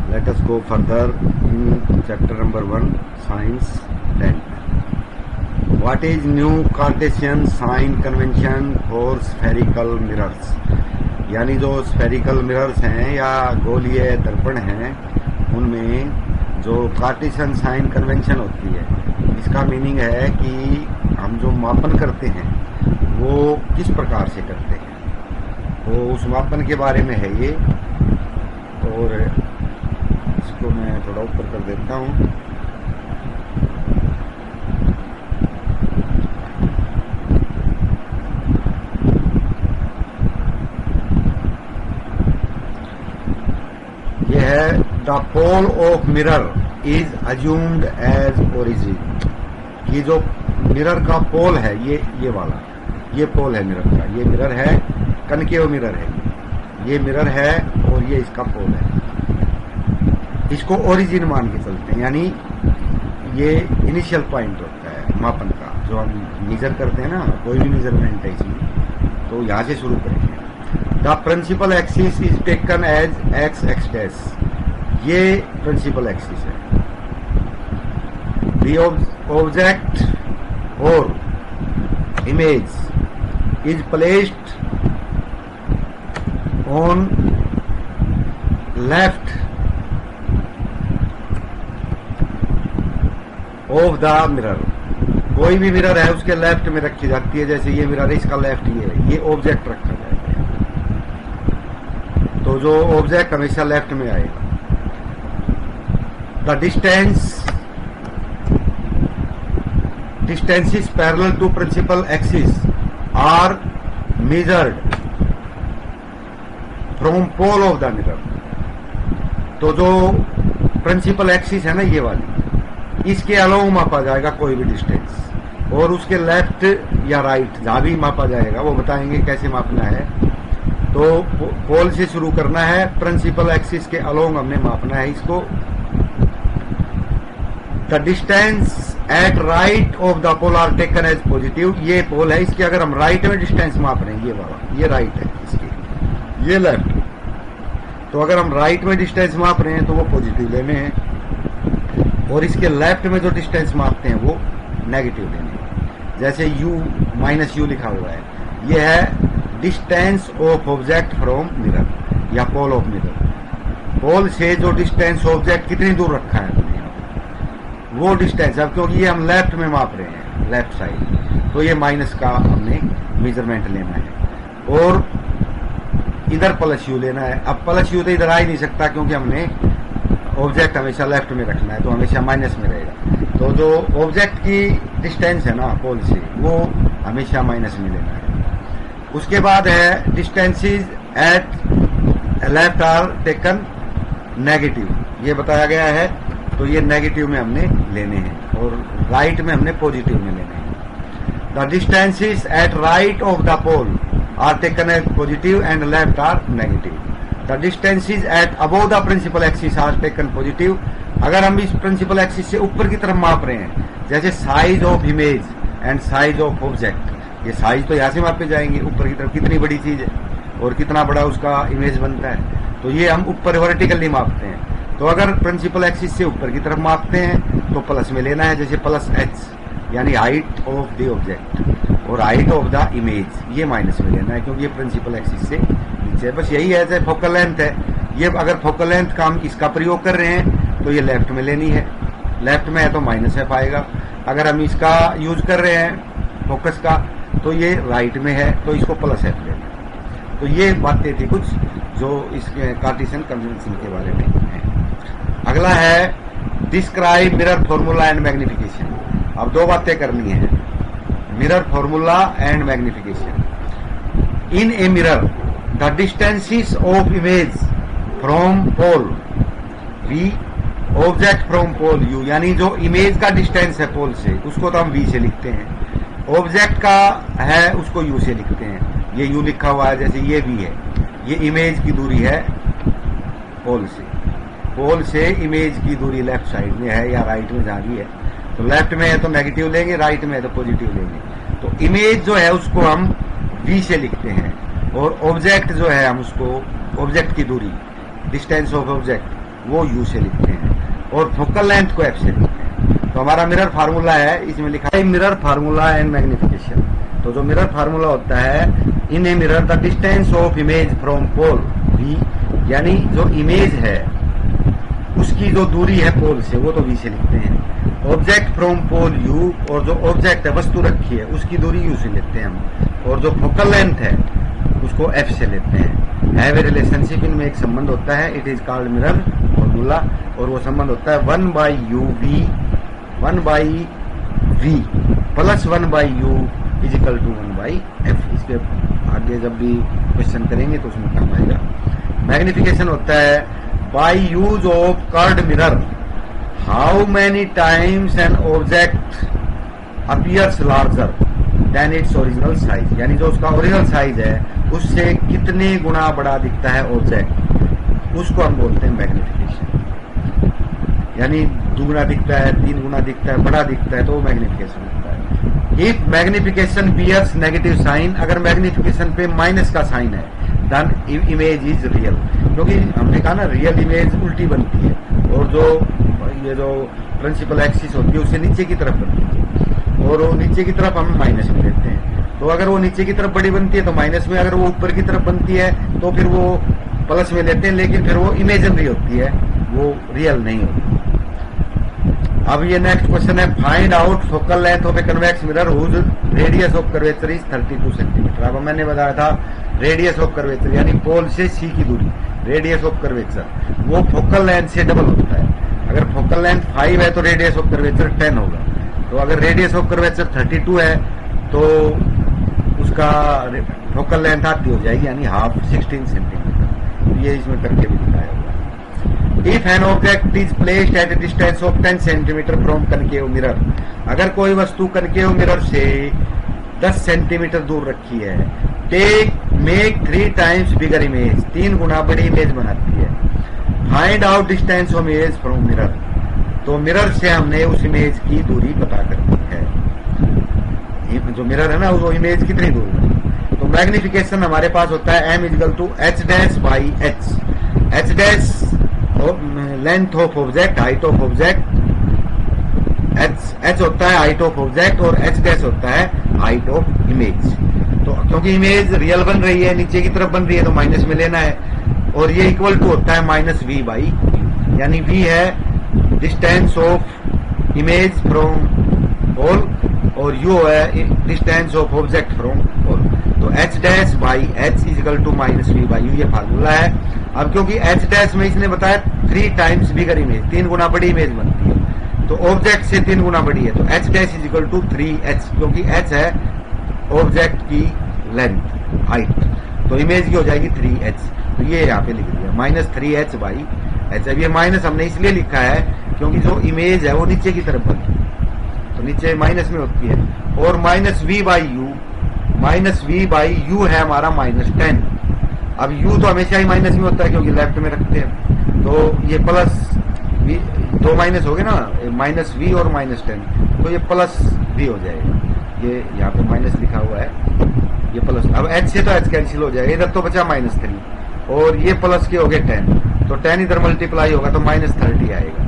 Let us go further in chapter number 1, Science 10. What is new Cartesian sign convention for spherical mirrors? यानी जो spherical mirrors हैं या गोलीय दर्पण हैं, उनमें जो कार्टेशियन साइन कन्वेंशन होती है, इसका मीनिंग है कि हम जो मापन करते हैं वो किस प्रकार से करते हैं, तो उस मापन के बारे में है ये। और इसको मैं थोड़ा ऊपर कर देता हूँ। ये है the pole of mirror is assumed as origin. ये जो मिरर का पोल है, ये वाला, ये पोल है मिरर का, ये मिरर है, कनकेव मिरर है, ये मिरर है और ये इसका पोल है। इसको ओरिजिन मान के चलते हैं, यानी ये इनिशियल पॉइंट होता है मापन का, जो हम मेजर करते हैं ना, कोई भी मेजरमेंट है इसमें, तो यहां से शुरू करेंगे। The principal axis is taken as x x dash, ये प्रिंसिपल एक्सिस है। द ऑब्जेक्ट और image is placed on left of the mirror. कोई भी मिरर है उसके लेफ्ट में रखी जाती है, जैसे ये मिरर है, इसका लेफ्ट ये ऑब्जेक्ट रखा जाएगा, तो जो ऑब्जेक्ट हमेशा लेफ्ट में आएगा। The distances parallel to principal axis are measured from pole of the mirror. तो जो प्रिंसिपल एक्सिस है ना, ये वाली, इसके अलोंग मापा जाएगा कोई भी डिस्टेंस, और उसके लेफ्ट या राइट जहां भी मापा जाएगा वो बताएंगे कैसे मापना है। तो पोल से शुरू करना है, प्रिंसिपल एक्सिस के अलोंग हमने मापना है इसको। The distance at right of the pole are taken as positive. ये पोल है, इसके अगर हम राइट में डिस्टेंस माप रहे हैं, ये वाला, ये राइट है इसकी, ये लेफ्ट, तो अगर हम राइट में डिस्टेंस माप रहे हैं तो वो पॉजिटिव लेने हैं, और इसके लेफ्ट में जो डिस्टेंस मापते हैं वो नेगेटिव लेने हैं। जैसे u माइनस यू लिखा हुआ है, ये है distance of object from mirror या पोल ऑफ मिरर। पोल से जो डिस्टेंस ऑब्जेक्ट कितनी दूर रखा है वो डिस्टेंस। अब क्योंकि ये हम लेफ्ट में माप रहे हैं, लेफ्ट साइड, तो ये माइनस का हमने मेजरमेंट लेना है, और इधर प्लस यू लेना है। अब प्लस यू तो इधर आ ही नहीं सकता क्योंकि हमने ऑब्जेक्ट हमेशा लेफ्ट में रखना है, तो हमेशा माइनस में रहेगा। तो जो ऑब्जेक्ट की डिस्टेंस है ना पोल से, वो हमेशा माइनस में लेना है। उसके बाद है distances at left are taken negative, ये बताया गया है, तो ये नेगेटिव में हमने लेने हैं और राइट में हमने पॉजिटिव में लेने हैं। The distances at right of the pole are taken as positive and left are negative. The distances at above the principal axis are taken positive. अगर हम इस प्रिंसिपल एक्सिस से ऊपर की तरफ माप रहे हैं, जैसे size of image and size of object, ये साइज तो यहाँ से मापे जाएंगे, ऊपर की तरफ कितनी बड़ी चीज है और कितना बड़ा उसका इमेज बनता है, तो ये हम ऊपर वर्टिकली मापते हैं। तो अगर प्रिंसिपल एक्सिस से ऊपर की तरफ मापते हैं तो प्लस में लेना है, जैसे प्लस h यानी हाइट ऑफ द ऑब्जेक्ट, और हाइट ऑफ द इमेज ये माइनस में लेना है क्योंकि ये प्रिंसिपल एक्सिस से नीचे। बस यही है, जैसे फोकल लेंथ है, ये अगर फोकल लेंथ का हम इसका प्रयोग कर रहे हैं तो ये लेफ्ट में लेनी है, लेफ्ट में है तो माइनस एफ आएगा। अगर हम इसका यूज कर रहे हैं फोकस का तो ये राइट में है, तो इसको प्लस एफ लेना। तो ये बातें थी कुछ जो इस कार्टेशियन कन्वेंशन के बारे में है। अगला है describe mirror formula and magnification. अब दो बातें करनी है, mirror formula and magnification. In a mirror the distances of image from pole v, object from pole u, यानी जो इमेज का डिस्टेंस है पोल से उसको तो हम v से लिखते हैं, ऑब्जेक्ट का है उसको u से लिखते हैं। ये u लिखा हुआ है, जैसे ये v है, ये इमेज की दूरी है पोल से, पोल से इमेज की दूरी लेफ्ट साइड में है या राइट में जहां भी है, तो लेफ्ट में है तो नेगेटिव लेंगे, राइट में है तो पॉजिटिव लेंगे। तो इमेज जो है उसको हम v से लिखते हैं, और ऑब्जेक्ट जो है हम उसको, ऑब्जेक्ट की दूरी, डिस्टेंस ऑफ ऑब्जेक्ट, वो यू से लिखते हैं और फोकल लेंथ को एफ से लिखते हैं। तो हमारा मिरर फार्मूला है, इसमें लिखा है मिरर फार्मूला एंड मैग्निफिकेशन। तो जो मिरर फार्मूला होता है, in a mirror the distance of image from pole v, यानी जो इमेज है उसकी जो दूरी है पोल से वो तो वी से लिखते हैं। ऑब्जेक्ट फ्रॉम पोल यू, और जो ऑब्जेक्ट है वस्तु रखी है उसकी दूरी यू से लेते हैं हम, और जो फोकल लेंथ है उसको एफ से लेते हैं। हैव ए रिलेशनशिप, इनमें एक संबंध होता है, it is called mirror formula, और वो संबंध होता है 1/u_v 1/v plus 1/u is equal to 1/f। इसके आगे जब भी क्वेश्चन करेंगे तो उसमें काम आएगा। मैग्निफिकेशन होता है by use of curved mirror how many times an object appears larger than its original size, यानी जो उसका ओरिजिनल साइज है उससे कितने गुना बड़ा दिखता है ऑब्जेक्ट, उसको हम बोलते हैं मैग्निफिकेशन। यानी 2 गुना दिखता है, 3 गुना दिखता है, बड़ा दिखता है, तो वो मैग्निफिकेशन होता है। If magnification bears negative sign, अगर मैग्निफिकेशन पे माइनस का साइन है, देन इमेज इज रियल, क्योंकि हमने कहा ना रियल इमेज उल्टी बनती है, और जो ये जो प्रिंसिपल एक्सिस होती है उससे नीचे की तरफ बनती है, और वो नीचे की तरफ हम माइनस में लेते हैं। तो अगर वो नीचे की तरफ बड़ी बनती है तो माइनस में, अगर वो ऊपर की तरफ बनती है तो फिर वो प्लस में लेते हैं, लेकिन फिर वो इमेजिनरी होती है, वो रियल नहीं होती। अब ये नेक्स्ट क्वेश्चन है, find out focal length of a convex mirror whose radius of curvature is 32 centimetre. अब मैंने बताया था रेडियस ऑफ कर्वेचर यानी पोल से सी की दूरी, रेडियस ऑफ कर्वेचर वो फोकल लेंथ से डबल होता है। अगर फोकल लेंथ 5 है तो रेडियस ऑफ कर्वेचर 10 होगा। तो अगर रेडियस ऑफ कर्वेचर 32 है तो उसका फोकल लेंथ आती हो जाएगी, यानी हाफ 16 सेंटीमीटर। ये इसमें करके भी दिखाया हुआ है। If an object is placed at A distance of 10 centimetre from concave mirror, अगर कोई वस्तु कनकेव मिरर से 10 सेंटीमीटर दूर रखी है, मेक 3 टाइम्स बिगर इमेज, 3 गुना बड़ी इमेज बनाती है। Find out distance of image from mirror, तो मिरर से हमने उस इमेज की दूरी पता करनी है। जो मिरर है ना वो इमेज कितनी दूर है। तो मैग्निफिकेशन हमारे पास होता है m is equal to h dash by h, h dash length of object, height of object, h होता है हाइट ऑफ ऑब्जेक्ट, और h डैश होता है हाइट ऑफ इमेज। तो क्योंकि इमेज रियल बन रही है, नीचे की तरफ बन रही है, तो माइनस में लेना है, और ये इक्वल टू होता है -v/u, यानी v है distance of image from pole, और u है distance of object from pole. तो h dash by h is equal to -v/u, ये फार्मूला है। अब क्योंकि h डैश में इसने बताया 3 टाइम्स बिगर इमेज, 3 गुना बड़ी इमेज बनती है, तो ऑब्जेक्ट से 3 गुना बड़ी है, तो h dash is equal to 3h, क्योंकि h है ऑब्जेक्ट की लेंथ, हाइट, तो इमेज की हो जाएगी 3h। तो ये यहाँ पे लिख दिया -3h/h। अब ये माइनस हमने इसलिए लिखा है क्योंकि जो इमेज है वो नीचे की तरफ बनती है, तो नीचे माइनस में होती है, और -v/u है हमारा -10। अब u तो हमेशा ही माइनस में होता है क्योंकि लेफ्ट में रखते हैं, तो ये प्लस v, 2 माइनस हो गए ना, -v और -10, तो ये प्लस v हो जाएगा। ये यहाँ पे माइनस लिखा हुआ है, ये प्लस, अब h से तो h कैंसिल हो जाएगा, इधर तो बचा -3, और ये प्लस के हो गए 10, तो 10 इधर मल्टीप्लाई होगा तो -30 आएगा।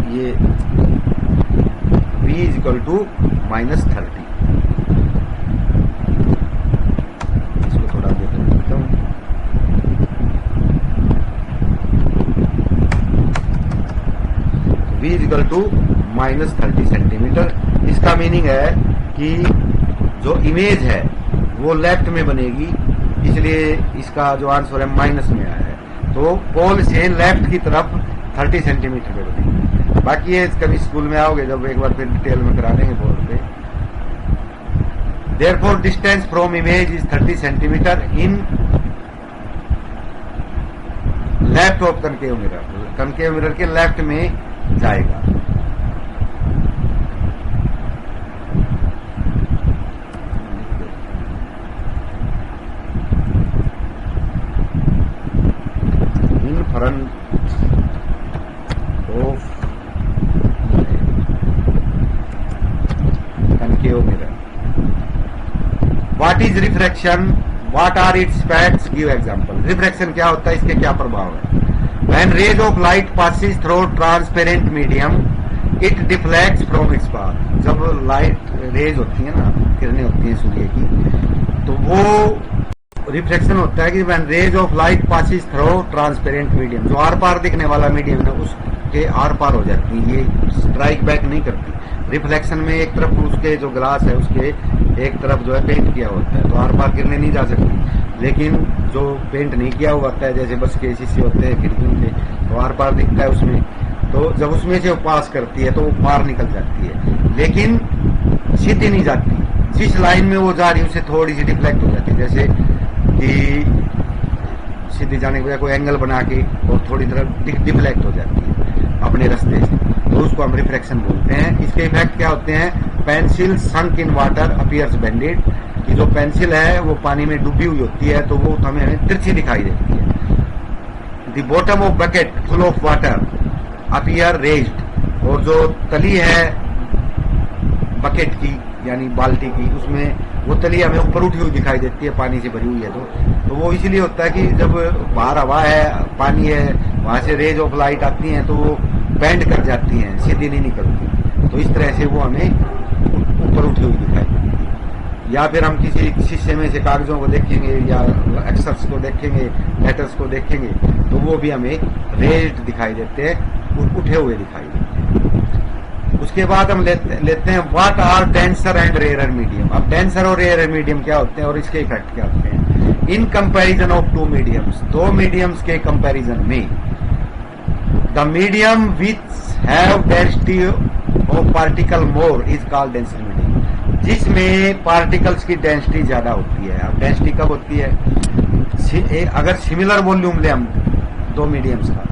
ये v इजिकल टू -30। इसको थोड़ा देता हूँ, v इजिकल टू -30 सेंटीमीटर। इसका मीनिंग है कि जो इमेज है वो लेफ्ट में बनेगी, इसलिए इसका जो आंसर है माइनस में आया है। तो पोल से लेफ्ट की तरफ 30 सेंटीमीटर पे बनेगी। बाकी ये कभी स्कूल में आओगे जब एक बार फिर डिटेल में करा देंगे बोर्ड पे। Therefore distance from image is 30 centimetre in left of concave mirror, concave mirror के लेफ्ट में जाएगा। In front of concave mirror. What is refraction what are its effects, give example. Refraction क्या होता है, इसके क्या प्रभाव है। When rays of light passes through transparent medium it deflects from its path. जब लाइट रेज होती है ना, किरणें होती हैं सूर्य की, तो वो रिफ्लेक्शन होता है कि when rays of light passes through transparent medium, जो आर पार दिखने वाला मीडियम है उसके आर पार हो जाती है, ये स्ट्राइक बैक नहीं करती। रिफ्लेक्शन में एक तरफ उसके जो ग्लास है उसके एक तरफ जो है पेंट किया होता है, तो आर पार किरणें नहीं जा सकती। लेकिन जो पेंट नहीं किया हुआ होता है, जैसे बस के शीशे होते हैं खिड़कियों के, तो आर पार दिखता है उसमें, तो जब उसमें से वो पास करती है तो वो पार निकल जाती है, लेकिन सीधी नहीं जाती। जिस लाइन में वो जा रही है उससे थोड़ी सी डिफ्लेक्ट हो जाती है, जैसे कि सीधी जाने के बजाय कोई एंगल बना के और थोड़ी तरफ डिफ्लेक्ट हो जाती है अपने रास्ते से, तो उसको हम रिफ्रैक्शन बोलते हैं। इसके इफेक्ट क्या होते हैं, pencil sunk in water appears bended, कि जो पेंसिल है वो पानी में डूबी हुई होती है तो वो हमें तिरछी दिखाई देती है। The bottom of bucket full of water appear raised, और जो तली है बकेट की यानी बाल्टी की, उसमें वो तली हमें ऊपर उठी हुई दिखाई देती है, पानी से भरी हुई है तो वो इसीलिए होता है कि जब बाहर हवा है, पानी है, वहां से रेज ऑफ लाइट आती हैं तो वो बेंड कर जाती हैं, सीधी नहीं निकलती, तो इस तरह से वो हमें ऊपर उठी हुई दिखाई देती है। या फिर हम किसी शीशे में से कागजों को देखेंगे या अक्षर्स को देखेंगे, लेटर्स को देखेंगे, तो वो भी हमें रेज्ड दिखाई देते हैं, उठे हुए दिखाई देते हैं। उसके बाद हम लेते हैं what are denser and rarer medium. अब डेंसर और रेयर मीडियम क्या होते हैं और इसके इफेक्ट क्या होते हैं। In comparison of two mediums, दो मीडियम्स के कंपैरिजन में, the medium which have density of particle more is called denser medium. जिसमें पार्टिकल्स की डेंसिटी ज्यादा होती है। अब डेंसिटी कब होती है, अगर सिमिलर वॉल्यूम ले हम दो मीडियम्स का,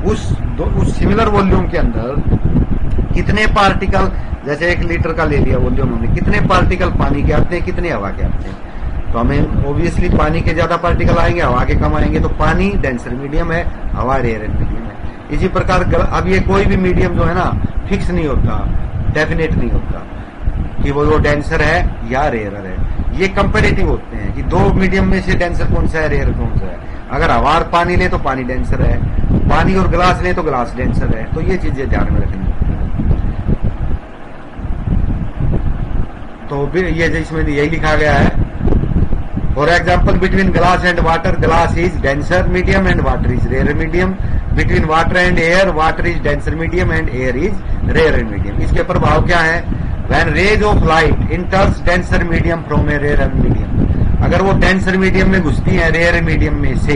उस सिमिलर वॉल्यूम के अंदर कितने पार्टिकल, जैसे 1 लीटर का ले लिया वॉल्यूम हमने, कितने पार्टिकल पानी के आते हैं, कितने हवा के आते हैं, तो हमें ऑब्वियसली पानी के ज्यादा पार्टिकल आएंगे, हवा के कम आएंगे, तो पानी डेंसर मीडियम है, हवा रेयर मीडियम है। इसी प्रकार अब ये कोई भी मीडियम जो है ना फिक्स नहीं होता, डेफिनेट नहीं होता कि वो डेंसर है या रेयर है। ये कंपेरेटिव होते हैं कि दो मीडियम में से डेंसर कौन सा है, रेयर कौन सा है। अगर हवा और पानी ले तो पानी डेंसर है, पानी और ग्लास ले तो ग्लास डेंसर है, तो ये चीजें ध्यान में रखनी। तो ये इसमें यही लिखा गया है, for example between glass and water, glass is denser medium and water is rarer medium. Between water and air, water is denser medium and air is rarer medium. इसके प्रभाव क्या है, when rays of light enters denser medium from a rarer medium, अगर वो denser medium में घुसती है rare medium में से,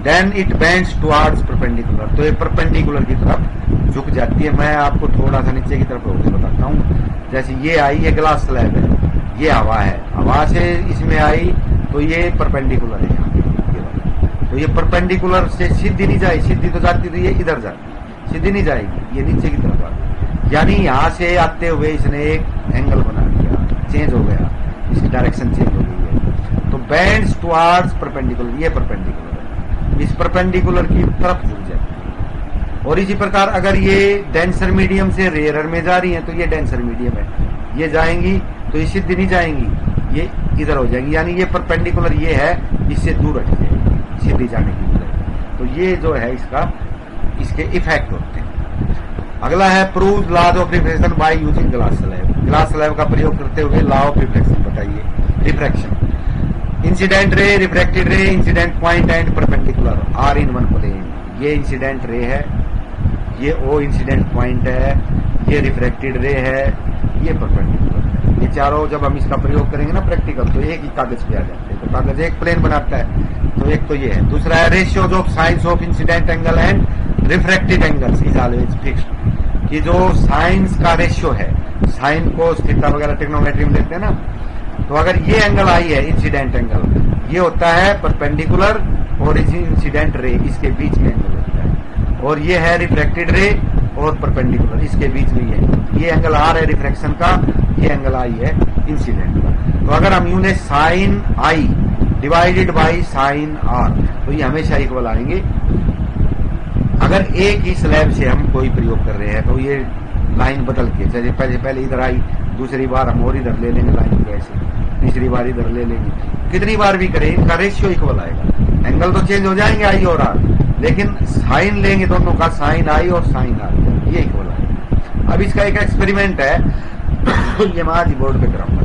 then it bends towards perpendicular, तो ये परपेंडिकुलर की तरफ झुक जाती है। मैं आपको थोड़ा सा नीचे की तरफ होकर बताता हूँ। जैसे ये आई, ये ग्लास स्लैब है, ये हवा है, हवा से इसमें आई तो ये परपेंडिकुलर है यहाँ पे, तो ये परपेंडिकुलर से सीधी नहीं जाएगी, सीधी तो जाती तो ये इधर जाती, सीधी नहीं जाएगी, ये नीचे की तरफ आती, यानी यहाँ से आते हुए इसने एक एंगल बना दिया, चेंज हो गया, इसकी डायरेक्शन चेंज हो गई है, तो बेंड्स टुवर्ड्स परपेंडिकुलर, ये परपेंडिकुलर है, इस परपेंडिकुलर की तरफ झुक जाती है। और इसी प्रकार अगर ये डेंसर मीडियम से रेयर में जा रही है तो ये डेंसर मीडियम है, ये जाएंगी तो ये सीधी नहीं जाएंगी, ये इधर हो जाएंगी, यानी ये परपेंडिकुलर ये है, इससे दूर हट जाएगी सीधी जाने की बजाय। तो ये जो है इसके इफेक्ट होते हैं। अगला है prove laws of reflection by using glass slab. Glass slab का प्रयोग करते हुए लॉ ऑफ रिफ्लेक्शन बताइए। Refraction, incident ray, refracted ray, incident point and perpendicular are in one plane. ये इंसिडेंट रे है, ये ओ इंसिडेंट पॉइंट है, ये रिफ्रैक्टेड रे है, ये परपेंडिकुलर है। ये चारों जब हम इसका प्रयोग करेंगे ना प्रैक्टिकल, तो एक ही कागज पे आ जाते हैं, तो कागज एक प्लेन बनाता है, तो एक तो ये है। दूसरा है ratios of science of incident angle and refracted angles is always fixed, कि जो साइंस का रेशियो है, साइन को थीटा वगैरह ट्रिग्नोमेट्री में देखते हैं ना, तो अगर ये एंगल आई है इंसिडेंट एंगल, ये होता है परपेंडिकुलर और इंसिडेंट रे इसके बीच में एंगल होता है, और ये है रिफ्रैक्टेड रे और परपेंडिकुलर इसके बीच में ये एंगल आर है रिफ्रैक्शन का, ये एंगल आई है इंसिडेंट का। तो अगर हम यूं sine i divided by sine r, तो ये हमेशा इक्वल आएंगे। अगर एक ही स्लैब से हम कोई प्रयोग कर रहे हैं तो ये लाइन बदल के, जैसे पहले इधर आई, दूसरी बार हम और इधर ले लेंगे लाइन को, ऐसे तीसरी बार इधर ले लेंगे, कितनी बार भी करें इनका रेशियो इक्वल आएगा। एंगल तो चेंज हो जाएंगे आई और आर, लेकिन साइन लेंगे दोनों का, साइन आई और साइन आर, ये इक्वल आएगा। अब इसका एक एक्सपेरिमेंट है ये मैं आज बोर्ड पे कराऊंगा।